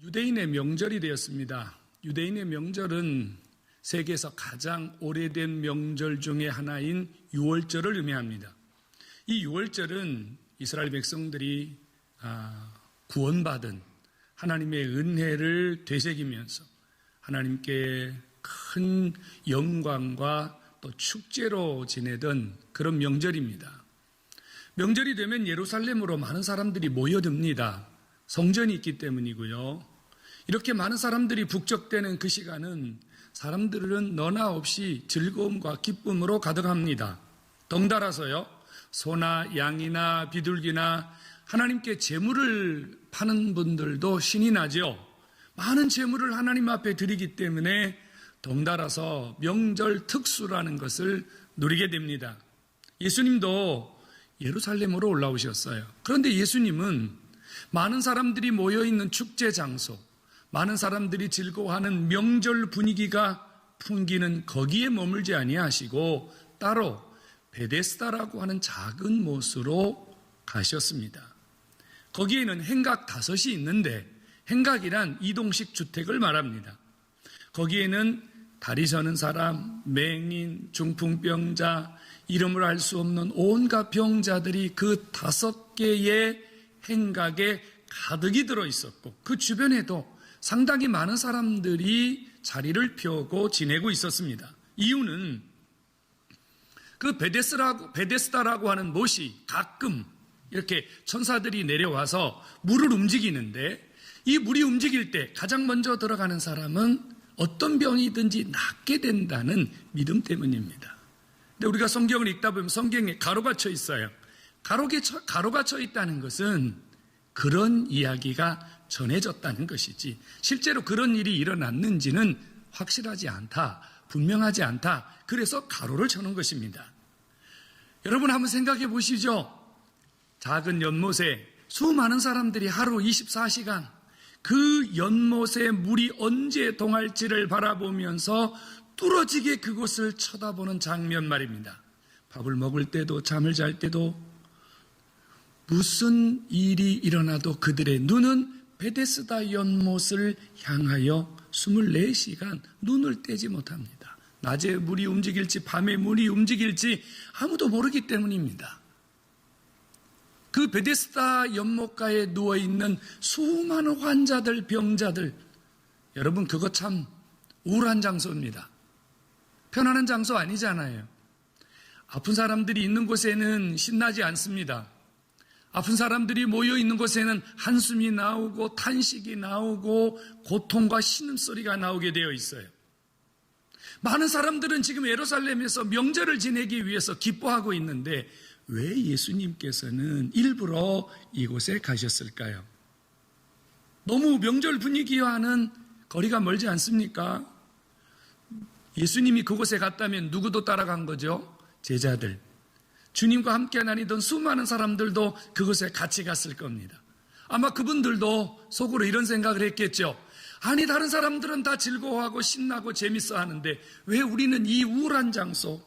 유대인의 명절이 되었습니다. 유대인의 명절은 세계에서 가장 오래된 명절 중에 하나인 유월절을 의미합니다. 이 유월절은 이스라엘 백성들이 구원받은 하나님의 은혜를 되새기면서 하나님께 큰 영광과 또 축제로 지내던 그런 명절입니다. 명절이 되면 예루살렘으로 많은 사람들이 모여듭니다. 성전이 있기 때문이고요. 이렇게 많은 사람들이 북적대는 그 시간은 사람들은 너나 없이 즐거움과 기쁨으로 가득합니다. 덩달아서요, 소나 양이나 비둘기나 하나님께 제물을 파는 분들도 신이 나죠. 많은 제물을 하나님 앞에 드리기 때문에 덩달아서 명절 특수라는 것을 누리게 됩니다. 예수님도 예루살렘으로 올라오셨어요. 그런데 예수님은 많은 사람들이 모여있는 축제 장소, 많은 사람들이 즐거워하는 명절 분위기가 풍기는 거기에 머물지 아니하시고 따로 베데스다라고 하는 작은 못으로 가셨습니다. 거기에는 행각 5이 있는데 행각이란 이동식 주택을 말합니다. 거기에는 다리 저는 사람, 맹인, 중풍병자, 이름을 알 수 없는 온갖 병자들이 그 5개의 행각에 가득이 들어있었고 그 주변에도 상당히 많은 사람들이 자리를 펴고 지내고 있었습니다. 이유는 그 베데스다라고 하는 못이 가끔 이렇게 천사들이 내려와서 물을 움직이는데 이 물이 움직일 때 가장 먼저 들어가는 사람은 어떤 병이든지 낫게 된다는 믿음 때문입니다. 근데 우리가 성경을 읽다 보면 성경에 가로가 쳐 있어요. 가로가 쳐 있다는 것은 그런 이야기가 전해졌다는 것이지 실제로 그런 일이 일어났는지는 확실하지 않다, 분명하지 않다. 그래서 가로를 쳐놓은 것입니다. 여러분 한번 생각해 보시죠. 작은 연못에 수많은 사람들이 하루 24시간 그 연못에 물이 언제 동할지를 바라보면서 뚫어지게 그곳을 쳐다보는 장면 말입니다. 밥을 먹을 때도 잠을 잘 때도 무슨 일이 일어나도 그들의 눈은 베데스다 연못을 향하여 24시간 눈을 떼지 못합니다. 낮에 물이 움직일지 밤에 물이 움직일지 아무도 모르기 때문입니다. 그 베데스다 연못가에 누워있는 수많은 환자들, 병자들, 여러분 그거 참 우울한 장소입니다. 편안한 장소 아니잖아요. 아픈 사람들이 있는 곳에는 신나지 않습니다. 아픈 사람들이 모여있는 곳에는 한숨이 나오고 탄식이 나오고 고통과 신음소리가 나오게 되어 있어요. 많은 사람들은 지금 예루살렘에서 명절을 지내기 위해서 기뻐하고 있는데 왜 예수님께서는 일부러 이곳에 가셨을까요? 너무 명절 분위기와는 거리가 멀지 않습니까? 예수님이 그곳에 갔다면 누구도 따라간 거죠? 제자들. 주님과 함께 다니던 수많은 사람들도 그곳에 같이 갔을 겁니다. 아마 그분들도 속으로 이런 생각을 했겠죠. 아니 다른 사람들은 다 즐거워하고 신나고 재밌어 하는데 왜 우리는 이 우울한 장소,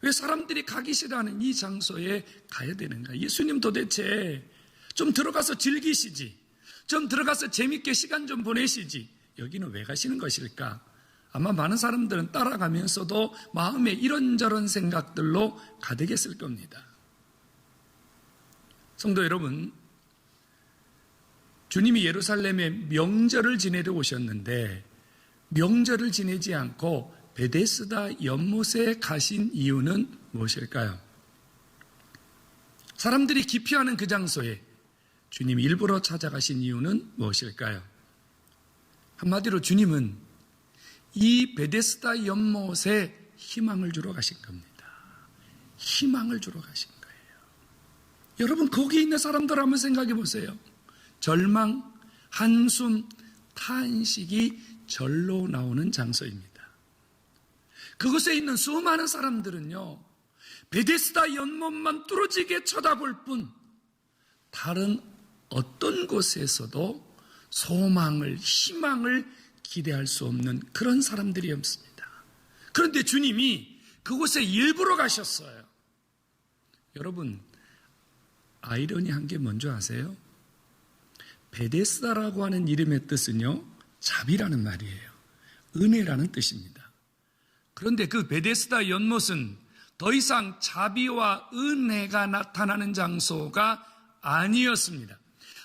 왜 사람들이 가기 싫어하는 이 장소에 가야 되는가? 예수님 도대체 좀 들어가서 즐기시지, 좀 들어가서 재밌게 시간 좀 보내시지 여기는 왜 가시는 것일까? 아마 많은 사람들은 따라가면서도 마음에 이런저런 생각들로 가득했을 겁니다. 성도 여러분, 주님이 예루살렘에 명절을 지내러 오셨는데 명절을 지내지 않고 베데스다 연못에 가신 이유는 무엇일까요? 사람들이 기피하는 그 장소에 주님이 일부러 찾아가신 이유는 무엇일까요? 한마디로 주님은 이 베데스다 연못에 희망을 주러 가신 겁니다. 희망을 주러 가신 거예요. 여러분 거기 있는 사람들 한번 생각해 보세요. 절망, 한숨, 탄식이 절로 나오는 장소입니다. 그곳에 있는 수많은 사람들은요, 베데스다 연못만 뚫어지게 쳐다볼 뿐 다른 어떤 곳에서도 소망을, 희망을 기대할 수 없는 그런 사람들이었습니다. 그런데 주님이 그곳에 일부러 가셨어요. 여러분, 아이러니한 게 뭔지 아세요? 베데스다라고 하는 이름의 뜻은요, 자비라는 말이에요. 은혜라는 뜻입니다. 그런데 그 베데스다 연못은 더 이상 자비와 은혜가 나타나는 장소가 아니었습니다.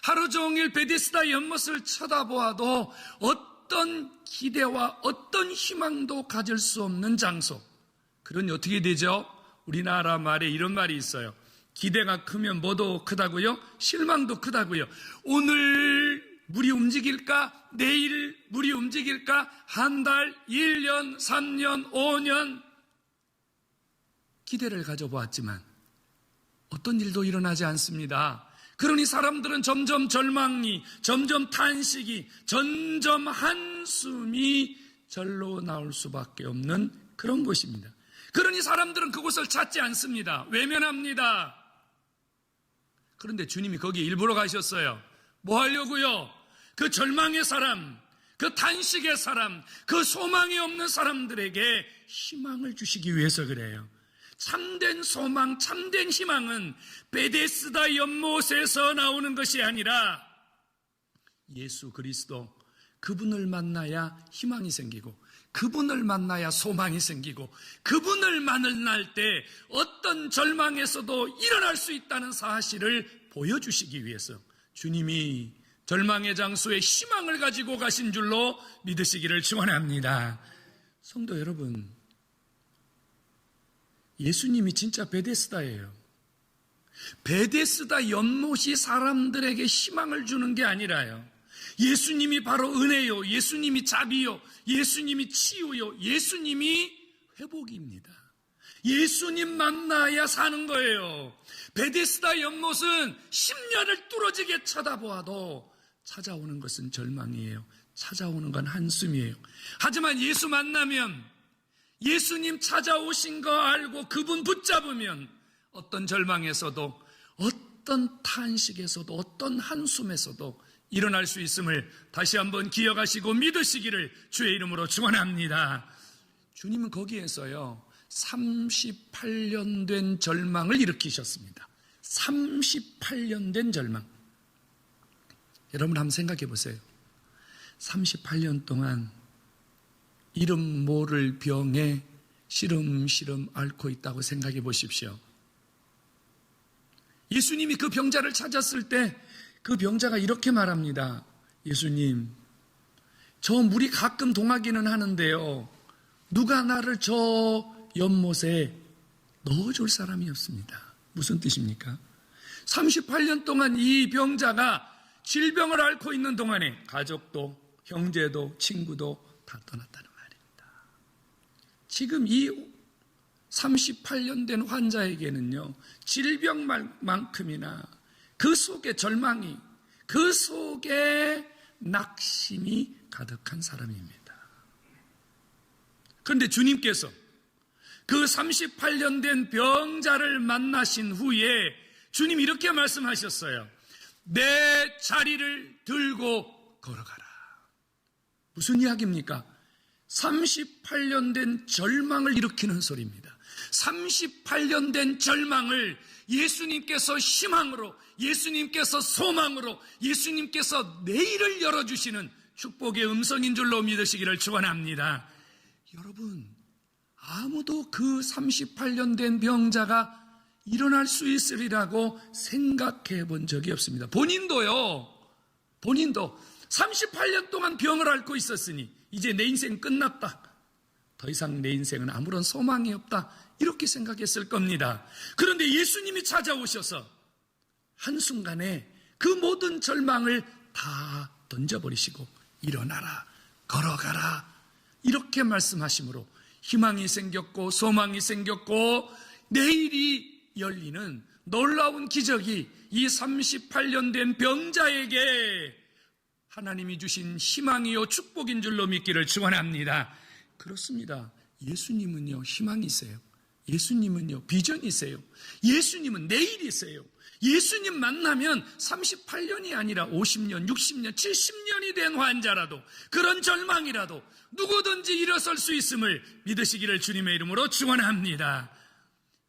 하루 종일 베데스다 연못을 쳐다보아도 어떤 기대와 어떤 희망도 가질 수 없는 장소. 그러니 어떻게 되죠? 우리나라 말에 이런 말이 있어요. 기대가 크면 뭐도 크다고요? 실망도 크다고요. 오늘 물이 움직일까? 내일 물이 움직일까? 한 달, 1년, 3년, 5년 기대를 가져보았지만 어떤 일도 일어나지 않습니다. 그러니 사람들은 점점 절망이, 점점 탄식이, 점점 한숨이 절로 나올 수밖에 없는 그런 곳입니다. 그러니 사람들은 그곳을 찾지 않습니다. 외면합니다. 그런데 주님이 거기에 일부러 가셨어요. 뭐 하려고요? 그 절망의 사람, 그 탄식의 사람, 그 소망이 없는 사람들에게 희망을 주시기 위해서 그래요. 참된 소망, 참된 희망은 베데스다 연못에서 나오는 것이 아니라 예수 그리스도, 그분을 만나야 희망이 생기고 그분을 만나야 소망이 생기고 그분을 만날 때 어떤 절망에서도 일어날 수 있다는 사실을 보여주시기 위해서 주님이 절망의 장소에 희망을 가지고 가신 줄로 믿으시기를 축원합니다. 성도 여러분, 예수님이 진짜 베데스다예요. 베데스다 연못이 사람들에게 희망을 주는 게 아니라요, 예수님이 바로 은혜요, 예수님이 자비요, 예수님이 치유요, 예수님이 회복입니다. 예수님 만나야 사는 거예요. 베데스다 연못은 10년을 뚫어지게 쳐다보아도 찾아오는 것은 절망이에요. 찾아오는 건 한숨이에요. 하지만 예수 만나면, 예수님 찾아오신 거 알고 그분 붙잡으면 어떤 절망에서도, 어떤 탄식에서도, 어떤 한숨에서도 일어날 수 있음을 다시 한번 기억하시고 믿으시기를 주의 이름으로 축원합니다. 주님은 거기에서요 38년 된 절망을 일으키셨습니다. 38년 된 절망. 여러분 한번 생각해 보세요. 38년 동안 이름 모를 병에 시름시름 앓고 있다고 생각해 보십시오. 예수님이 그 병자를 찾았을 때 그 병자가 이렇게 말합니다. 예수님, 저 물이 가끔 동하기는 하는데요, 누가 나를 저 연못에 넣어줄 사람이 없습니다. 무슨 뜻입니까? 38년 동안 이 병자가 질병을 앓고 있는 동안에 가족도, 형제도, 친구도 다 떠났다는 말입니다. 지금 이 38년 된 환자에게는요, 질병만큼이나 그 속에 절망이, 그 속에 낙심이 가득한 사람입니다. 그런데 주님께서 그 38년 된 병자를 만나신 후에 주님이 이렇게 말씀하셨어요. 내 자리를 들고 걸어가라. 무슨 이야기입니까? 38년 된 절망을 일으키는 소리입니다. 38년 된 절망을 예수님께서 희망으로, 예수님께서 소망으로, 예수님께서 내일을 열어주시는 축복의 음성인 줄로 믿으시기를 축원합니다. 여러분, 아무도 그 38년 된 병자가 일어날 수 있으리라고 생각해 본 적이 없습니다. 본인도 38년 동안 병을 앓고 있었으니 이제 내 인생 끝났다, 더 이상 내 인생은 아무런 소망이 없다, 이렇게 생각했을 겁니다. 그런데 예수님이 찾아오셔서 한순간에 그 모든 절망을 다 던져버리시고 일어나라, 걸어가라, 이렇게 말씀하심으로 희망이 생겼고 소망이 생겼고 내일이 열리는 놀라운 기적이 이 38년 된 병자에게 하나님이 주신 희망이요 축복인 줄로 믿기를 축원합니다. 그렇습니다. 예수님은요 희망이세요. 예수님은요 비전이세요. 예수님은 내일이세요. 예수님 만나면 38년이 아니라 50년, 60년, 70년이 된 환자라도, 그런 절망이라도 누구든지 일어설 수 있음을 믿으시기를 주님의 이름으로 축원합니다.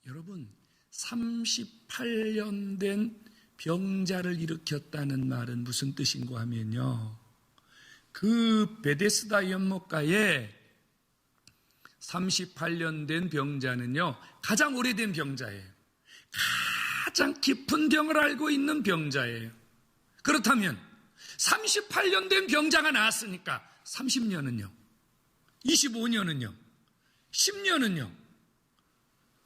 여러분, 38년 된 병자를 일으켰다는 말은 무슨 뜻인가 하면요, 그 베데스다 연못가에 38년 된 병자는요, 가장 오래된 병자예요. 가장 깊은 병을 알고 있는 병자예요. 그렇다면 38년 된 병자가 나왔으니까 30년은요, 25년은요, 10년은요,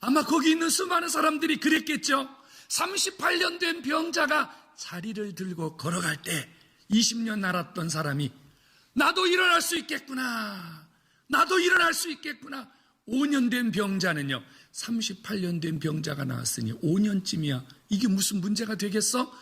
아마 거기 있는 수많은 사람들이 그랬겠죠. 38년 된 병자가 자리를 들고 걸어갈 때 20년 앓았던 사람이 나도 일어날 수 있겠구나, 나도 일어날 수 있겠구나. 5년 된 병자는요, 38년 된 병자가 나왔으니 5년쯤이야. 이게 무슨 문제가 되겠어?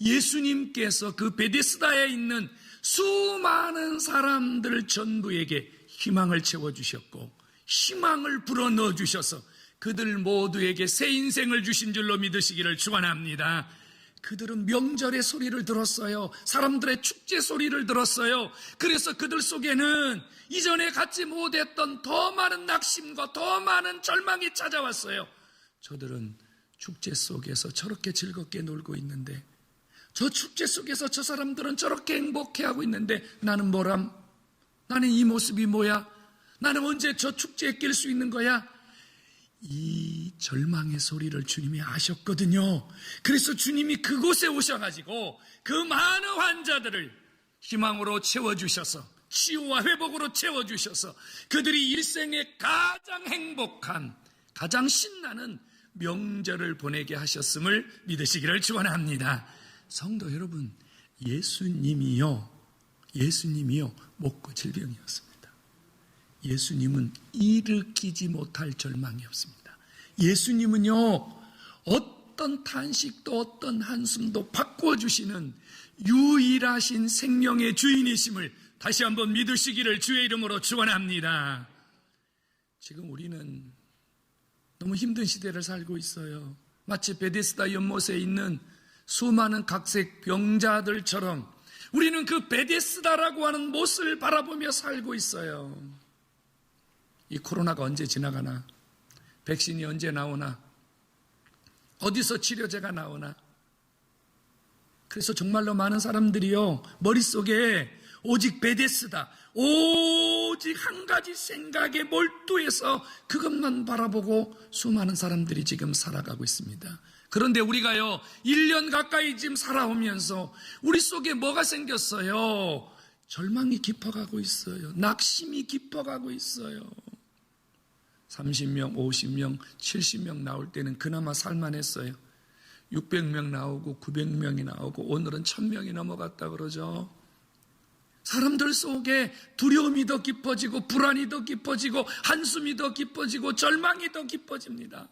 예수님께서 그 베데스다에 있는 수많은 사람들 전부에게 희망을 채워주셨고 희망을 불어넣어 주셔서 그들 모두에게 새 인생을 주신 줄로 믿으시기를 축원합니다. 그들은 명절의 소리를 들었어요. 사람들의 축제 소리를 들었어요. 그래서 그들 속에는 이전에 갖지 못했던 더 많은 낙심과 더 많은 절망이 찾아왔어요. 저들은 축제 속에서 저렇게 즐겁게 놀고 있는데, 저 축제 속에서 저 사람들은 저렇게 행복해하고 있는데 나는 뭐람? 나는 이 모습이 뭐야? 나는 언제 저 축제에 낄 수 있는 거야? 이 절망의 소리를 주님이 아셨거든요. 그래서 주님이 그곳에 오셔가지고 그 많은 환자들을 희망으로 채워주셔서, 치유와 회복으로 채워주셔서 그들이 일생에 가장 행복한, 가장 신나는 명절을 보내게 하셨음을 믿으시기를 축원합니다. 성도 여러분, 예수님이요 목고 질병이었습니다. 예수님은 일으키지 못할 절망이 없습니다. 예수님은요, 어떤 탄식도 어떤 한숨도 바꿔주시는 유일하신 생명의 주인이심을 다시 한번 믿으시기를 주의 이름으로 축원합니다. 지금 우리는 너무 힘든 시대를 살고 있어요. 마치 베데스다 연못에 있는 수많은 각색 병자들처럼 우리는 그 베데스다라고 하는 못을 바라보며 살고 있어요. 이 코로나가 언제 지나가나? 백신이 언제 나오나? 어디서 치료제가 나오나? 그래서 정말로 많은 사람들이요, 머릿속에 오직 베데스다, 오직 한 가지 생각에 몰두해서 그것만 바라보고 수많은 사람들이 지금 살아가고 있습니다. 그런데 우리가요, 1년 가까이 지금 살아오면서 우리 속에 뭐가 생겼어요? 절망이 깊어가고 있어요. 낙심이 깊어가고 있어요. 30명, 50명, 70명 나올 때는 그나마 살만했어요. 600명 나오고 900명이 나오고 오늘은 1000명이 넘어갔다 그러죠. 사람들 속에 두려움이 더 깊어지고 불안이 더 깊어지고 한숨이 더 깊어지고 절망이 더 깊어집니다.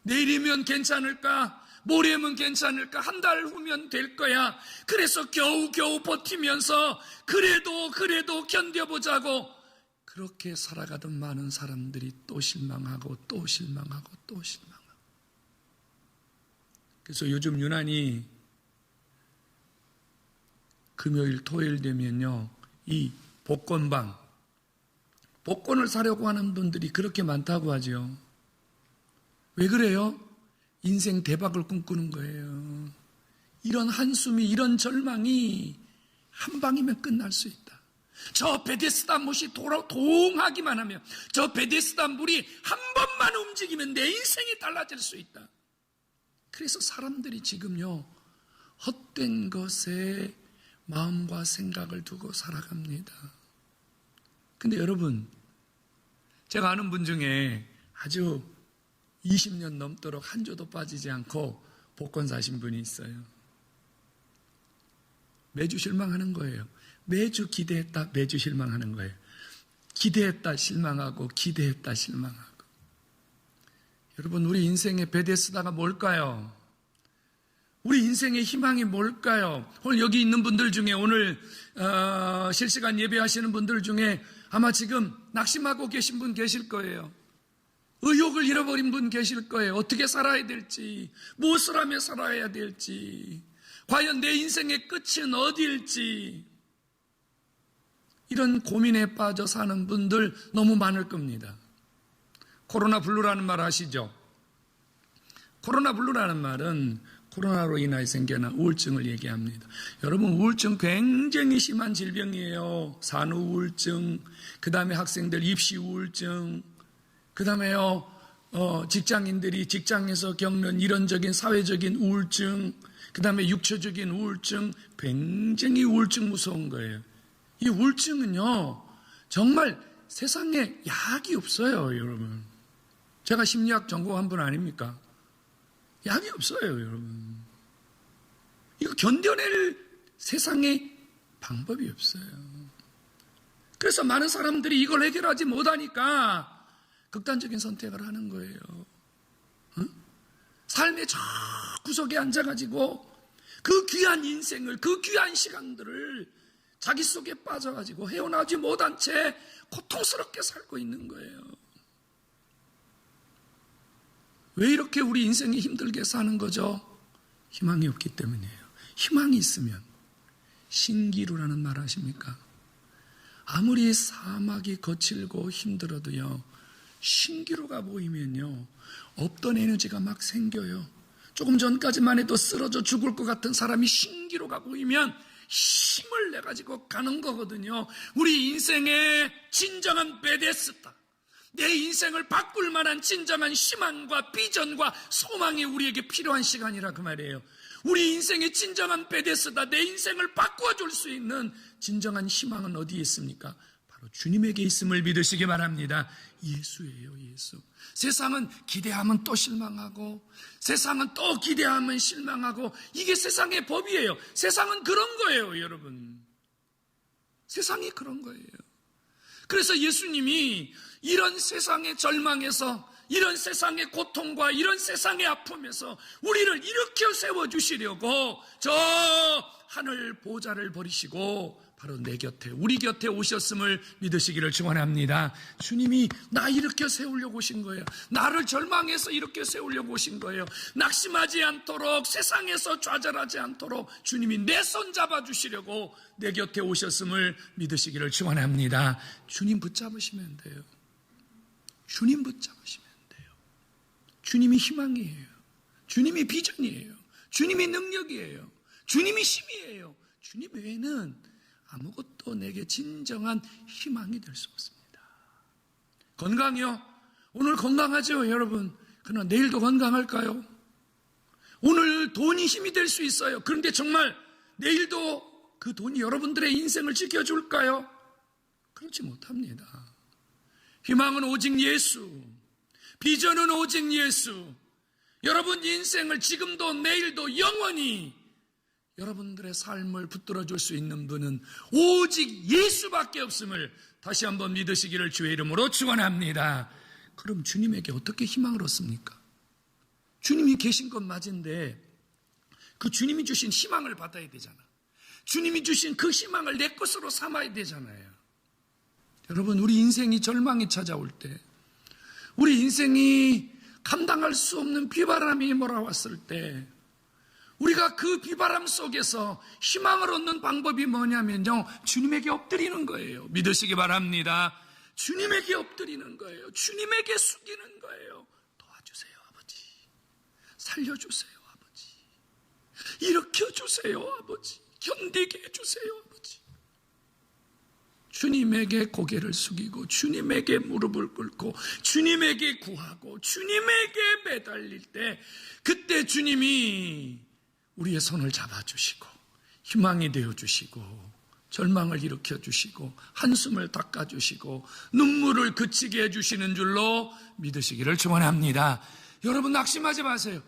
내일이면 괜찮을까? 모레면 괜찮을까? 한 달 후면 될 거야. 그래서 겨우겨우 버티면서 그래도 견뎌보자고 그렇게 살아가던 많은 사람들이 또 실망하고 또 실망하고 또 실망하고. 그래서 요즘 유난히 금요일 토요일 되면요, 이 복권을 사려고 하는 분들이 그렇게 많다고 하죠. 왜 그래요? 인생 대박을 꿈꾸는 거예요. 이런 한숨이, 이런 절망이 한 방이면 끝날 수 있다. 저 베데스다 못이 동하기만 하면, 저 베데스다 물이 한 번만 움직이면 내 인생이 달라질 수 있다. 그래서 사람들이 지금요, 헛된 것에 마음과 생각을 두고 살아갑니다. 근데 여러분, 제가 아는 분 중에 아주 20년 넘도록 한 조도 빠지지 않고 복권 사신 분이 있어요. 매주 실망하는 거예요. 매주 기대했다, 매주 실망하는 거예요. 기대했다, 실망하고, 기대했다, 실망하고. 여러분, 우리 인생의 베데스다가 뭘까요? 우리 인생의 희망이 뭘까요? 오늘 여기 있는 분들 중에, 오늘 실시간 예배하시는 분들 중에 아마 지금 낙심하고 계신 분 계실 거예요. 의욕을 잃어버린 분 계실 거예요. 어떻게 살아야 될지, 무엇을 하며 살아야 될지, 과연 내 인생의 끝은 어디일지, 이런 고민에 빠져 사는 분들 너무 많을 겁니다. 코로나 블루라는 말 아시죠? 코로나 블루라는 말은 코로나로 인하여 생겨난 우울증을 얘기합니다. 여러분, 우울증 굉장히 심한 질병이에요. 산후 우울증, 그 다음에 학생들 입시 우울증, 그 다음에요 직장인들이 직장에서 겪는 이론적인 사회적인 우울증, 그 다음에 육체적인 우울증, 굉장히 우울증 무서운 거예요. 이 우울증은요 정말 세상에 약이 없어요. 여러분, 제가 심리학 전공한 분 아닙니까? 약이 없어요. 여러분, 이거 견뎌낼 세상에 방법이 없어요. 그래서 많은 사람들이 이걸 해결하지 못하니까 극단적인 선택을 하는 거예요. 삶의 저 구석에 앉아가지고 그 귀한 인생을, 그 귀한 시간들을 자기 속에 빠져가지고 헤어나오지 못한 채 고통스럽게 살고 있는 거예요. 왜 이렇게 우리 인생이 힘들게 사는 거죠? 희망이 없기 때문이에요. 희망이 있으면, 신기루라는 말 아십니까? 아무리 사막이 거칠고 힘들어도요, 신기루가 보이면요 없던 에너지가 막 생겨요. 조금 전까지만 해도 쓰러져 죽을 것 같은 사람이 신기루가 보이면 힘을 내가지고 가는 거거든요. 우리 인생의 진정한 베데스다, 내 인생을 바꿀 만한 진정한 희망과 비전과 소망이 우리에게 필요한 시간이라 그 말이에요. 우리 인생의 진정한 베데스다, 내 인생을 바꿔줄 수 있는 진정한 희망은 어디에 있습니까? 바로 주님에게 있음을 믿으시기 바랍니다. 예수예요, 예수. 세상은 기대하면 또 실망하고, 세상은 또 기대하면 실망하고, 이게 세상의 법이에요. 세상은 그런 거예요, 여러분. 세상이 그런 거예요. 그래서 예수님이 이런 세상의 절망에서, 이런 세상의 고통과 이런 세상의 아픔에서 우리를 일으켜 세워주시려고 저 하늘 보좌를 버리시고 바로 내 곁에, 우리 곁에 오셨음을 믿으시기를 축원합니다. 주님이 나 일으켜 세우려고 오신 거예요. 나를 절망해서 일으켜 세우려고 오신 거예요. 낙심하지 않도록, 세상에서 좌절하지 않도록 주님이 내 손 잡아주시려고 내 곁에 오셨음을 믿으시기를 축원합니다. 주님 붙잡으시면 돼요. 주님 붙잡으시면 돼요. 주님이 희망이에요. 주님이 비전이에요. 주님이 능력이에요. 주님이 힘이에요. 주님 외에는 아무것도 내게 진정한 희망이 될 수 없습니다. 건강이요? 오늘 건강하죠, 여러분? 그러나 내일도 건강할까요? 오늘 돈이 힘이 될 수 있어요. 그런데 정말 내일도 그 돈이 여러분들의 인생을 지켜줄까요? 그렇지 못합니다. 희망은 오직 예수, 비전은 오직 예수. 여러분 인생을 지금도 내일도 영원히 여러분들의 삶을 붙들어줄 수 있는 분은 오직 예수밖에 없음을 다시 한번 믿으시기를 주의 이름으로 축원합니다. 그럼 주님에게 어떻게 희망을 얻습니까? 주님이 계신 건 맞은데 그 주님이 주신 희망을 받아야 되잖아. 주님이 주신 그 희망을 내 것으로 삼아야 되잖아요. 여러분, 우리 인생이 절망이 찾아올 때, 우리 인생이 감당할 수 없는 비바람이 몰아왔을 때, 우리가 그 비바람 속에서 희망을 얻는 방법이 뭐냐면요, 주님에게 엎드리는 거예요. 믿으시기 바랍니다. 주님에게 엎드리는 거예요. 주님에게 숙이는 거예요. 도와주세요, 아버지. 살려주세요, 아버지. 일으켜주세요, 아버지. 견디게 해주세요, 아버지. 주님에게 고개를 숙이고 주님에게 무릎을 꿇고 주님에게 구하고 주님에게 매달릴 때, 그때 주님이 우리의 손을 잡아주시고 희망이 되어주시고 절망을 일으켜주시고 한숨을 닦아주시고 눈물을 그치게 해주시는 줄로 믿으시기를 축원합니다. 여러분 낙심하지 마세요.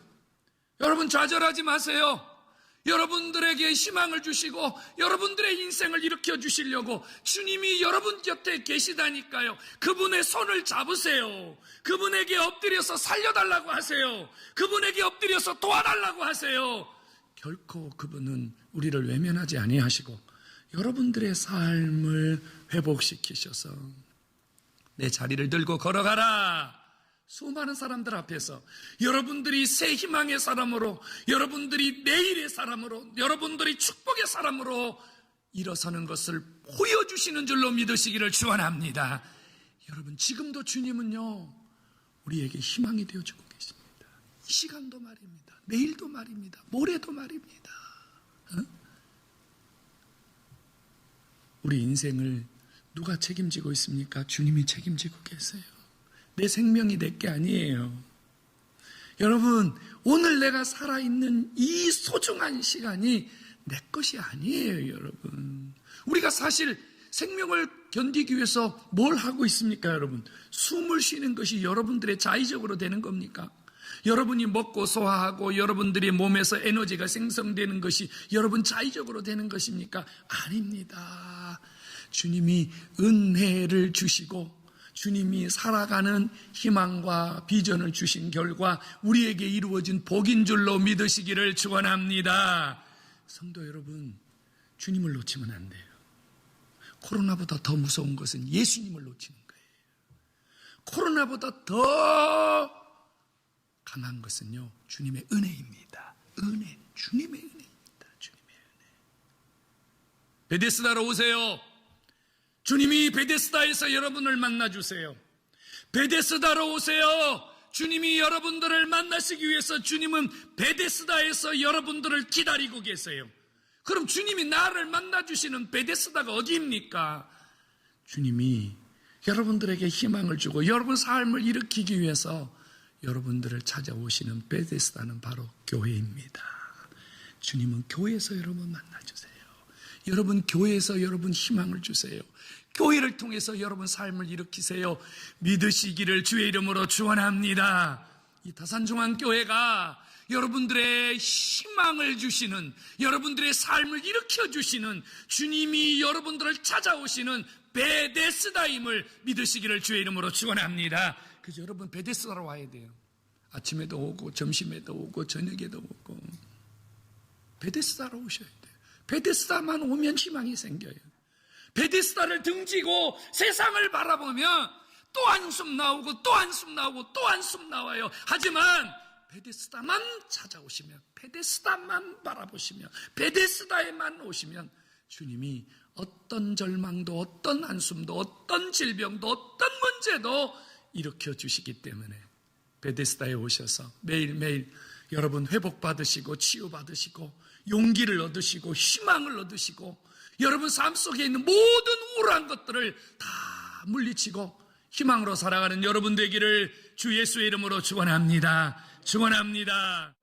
여러분 좌절하지 마세요. 여러분들에게 희망을 주시고 여러분들의 인생을 일으켜 주시려고 주님이 여러분 곁에 계시다니까요. 그분의 손을 잡으세요. 그분에게 엎드려서 살려달라고 하세요. 그분에게 엎드려서 도와달라고 하세요. 결코 그분은 우리를 외면하지 아니하시고 여러분들의 삶을 회복시키셔서 내 자리를 들고 걸어가라. 수많은 사람들 앞에서 여러분들이 새 희망의 사람으로, 여러분들이 내일의 사람으로, 여러분들이 축복의 사람으로 일어서는 것을 보여주시는 줄로 믿으시기를 축원합니다. 여러분 지금도 주님은요 우리에게 희망이 되어주고 계십니다. 이 시간도 말입니다. 내일도 말입니다. 모레도 말입니다. 우리 인생을 누가 책임지고 있습니까? 주님이 책임지고 계세요. 내 생명이 내게 아니에요. 여러분, 오늘 내가 살아있는 이 소중한 시간이 내 것이 아니에요, 여러분. 우리가 사실 생명을 견디기 위해서 뭘 하고 있습니까, 여러분? 숨을 쉬는 것이 여러분들의 자의적으로 되는 겁니까? 여러분이 먹고 소화하고 여러분들의 몸에서 에너지가 생성되는 것이 여러분 자의적으로 되는 것입니까? 아닙니다. 주님이 은혜를 주시고 주님이 살아가는 희망과 비전을 주신 결과 우리에게 이루어진 복인 줄로 믿으시기를 축원합니다. 성도 여러분, 주님을 놓치면 안 돼요. 코로나보다 더 무서운 것은 예수님을 놓치는 거예요. 코로나보다 더 강한 것은요, 주님의 은혜입니다. 은혜, 주님의 은혜입니다. 주님의 은혜. 베데스다로 오세요. 주님이 베데스다에서 여러분을 만나주세요. 베데스다로 오세요. 주님이 여러분들을 만나시기 위해서 주님은 베데스다에서 여러분들을 기다리고 계세요. 그럼 주님이 나를 만나주시는 베데스다가 어디입니까? 주님이 여러분들에게 희망을 주고 여러분 삶을 일으키기 위해서 여러분들을 찾아오시는 베데스다는 바로 교회입니다. 주님은 교회에서 여러분 만나주세요. 여러분 교회에서 여러분 희망을 주세요. 교회를 통해서 여러분 삶을 일으키세요. 믿으시기를 주의 이름으로 축원합니다. 이 다산중앙교회가 여러분들의 희망을 주시는, 여러분들의 삶을 일으켜주시는, 주님이 여러분들을 찾아오시는 베데스다임을 믿으시기를 주의 이름으로 축원합니다. 그래서 여러분 베데스다로 와야 돼요. 아침에도 오고 점심에도 오고 저녁에도 오고 베데스다로 오셔야 돼요. 베데스다만 오면 희망이 생겨요. 베데스다를 등지고 세상을 바라보면 또 한숨 나오고 또 한숨 나오고 또 한숨 나와요. 하지만 베데스다만 찾아오시면, 베데스다만 바라보시면, 베데스다에만 오시면 주님이 어떤 절망도 어떤 한숨도 어떤 질병도 어떤 문제도 일으켜 주시기 때문에 베데스다에 오셔서 매일매일 여러분 회복받으시고 치유받으시고 용기를 얻으시고 희망을 얻으시고 여러분 삶 속에 있는 모든 우울한 것들을 다 물리치고 희망으로 살아가는 여러분 되기를 주 예수의 이름으로 축원합니다. 축원합니다.